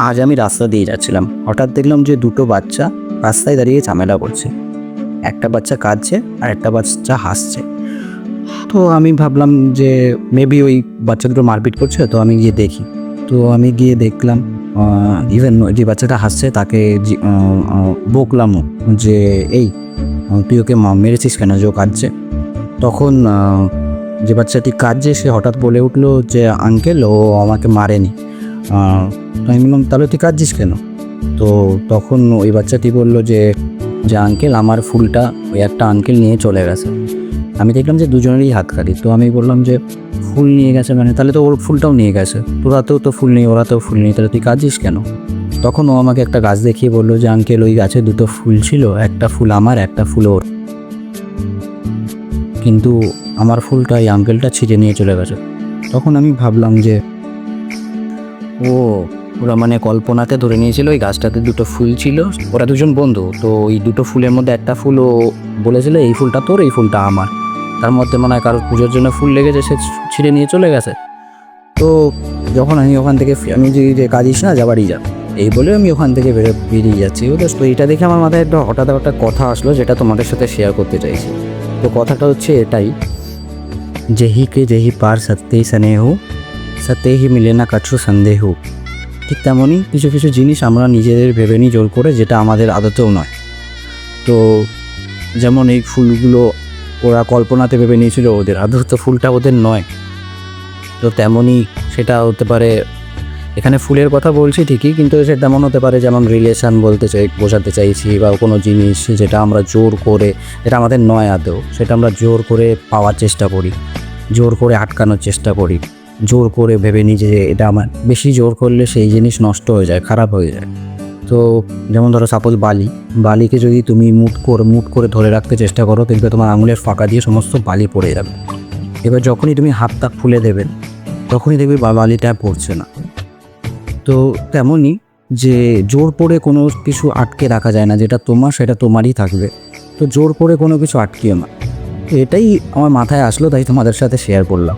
আজ আমি রাস্তা দিয়ে যাচ্ছিলাম, হঠাৎ দেখলাম যে দুটো বাচ্চা রাস্তায় দাঁড়িয়ে ঝামেলা করছে। একটা বাচ্চা কাঁদছে আর একটা বাচ্চা হাসছে। তো আমি ভাবলাম যে মেবি ওই বাচ্চা দুটো মারপিট করছে, তো আমি গিয়ে দেখি। তো আমি গিয়ে দেখলাম ইভেন যে বাচ্চাটা হাসছে তাকে বকলামও যে এই তুই ওকে মেরেছিস কেন যে ও কাঁদছে। তখন যে বাচ্চাটি কাঁদছে সে হঠাৎ বলে উঠলো যে আঙ্কেল ও আমাকে মারেনি। তো আমি বললাম তাহলে তুই কাঁদছিস কেন? তো তখন ওই বাচ্চাটি বললো যে যে আঙ্কেল আমার ফুলটা ওই একটা আঙ্কেল নিয়ে চলে গেছে। আমি দেখলাম যে দুজনেরই হাততালি। তো আমি বললাম যে ফুল নিয়ে গেছে মানে তাহলে তো ওর ফুলটাও নিয়ে গেছে, তোরাতেও তো ফুল নেই ওরাতেও ফুল নেই, তাহলে তুই কাঁদছিস কেন? তখন ও আমাকে একটা গাছ দেখিয়ে বললো যে আঙ্কেল ওই গাছে দুটো ফুল ছিল, একটা ফুল আমার একটা ফুল ওর, কিন্তু আমার ফুলটা এই আঙ্কেলটা ছিঁড়ে নিয়ে চলে গেছে। তখন আমি ভাবলাম যে ও ওরা মানে কল্পনাতে ধরে নিয়েছিল ওই গাছটাতে দুটো ফুল ছিল, ওরা দুজন বন্ধু, তো ওই দুটো ফুলের মধ্যে একটা ফুল ও বলেছিল এই ফুলটা তোর এই ফুলটা আমার, তার মধ্যে মনে হয় কারোর পুজোর জন্য ফুল লেগেছে সে ছিঁড়ে নিয়ে চলে গেছে। তো যখন আমি ওখান থেকে আমি যে কাঁদিস না যা বাড়ি যা এই বলে আমি ওখান থেকে বেরিয়ে যাচ্ছি। তো এইটা দেখে আমার মাথায় হঠাৎ একটা কথা আসলো যেটা তোমাদের সাথে শেয়ার করতে চাইছি। তো কথাটা হচ্ছে এটাই, যেহি কে যেহি পার সত্যেই স্নেহ সত্যেই হি মিলে না কাছু সন্দেহ। ঠিক তেমনই কিছু কিছু জিনিস আমরা নিজেদের ভেবে নিই জোর করে, যেটা আমাদের আদতেও নয়। তো যেমন এই ফুলগুলো ওরা কল্পনাতে ভেবে নিয়েছিল ওদের, আদৌ তো ফুলটা ওদের নয়। তো তেমনই সেটা হতে পারে, এখানে ফুলের কথা বলছি ঠিকই, কিন্তু সে তেমন হতে পারে যেমন রিলেশান বোঝাতে চাইছি, বা কোনো জিনিস যেটা আমরা জোর করে, যেটা আমাদের নয় আদৌ, সেটা আমরা জোর করে পাওয়ার চেষ্টা করি, জোর করে আটকানোর চেষ্টা করি, জোর করে ভেবে নিই যে এটা আমার, বেশি জোর করলে সেই জিনিস নষ্ট হয়ে যায়, খারাপ হয়ে যায়। তো যেমন ধরো সাপোজ বালিকে যদি তুমি মুট করে ধরে রাখতে চেষ্টা করো, দেখবে তোমার আঙুলের ফাঁকা দিয়ে সমস্ত বালি পড়ে যাবে। এবার যখনই তুমি হাতটা খুলে দেবে তখনই দেখবে বালিটা পড়ছে না। তো তেমনই যে জোর করে কোনো কিছু আটকে রাখা যায় না, যেটা তোমার সেটা তোমারই থাকবে। তো জোর করে কোনো কিছু আটকিও না। এটাই আমার মাথায় আসলো, তাই তোমাদের সাথে শেয়ার করলাম।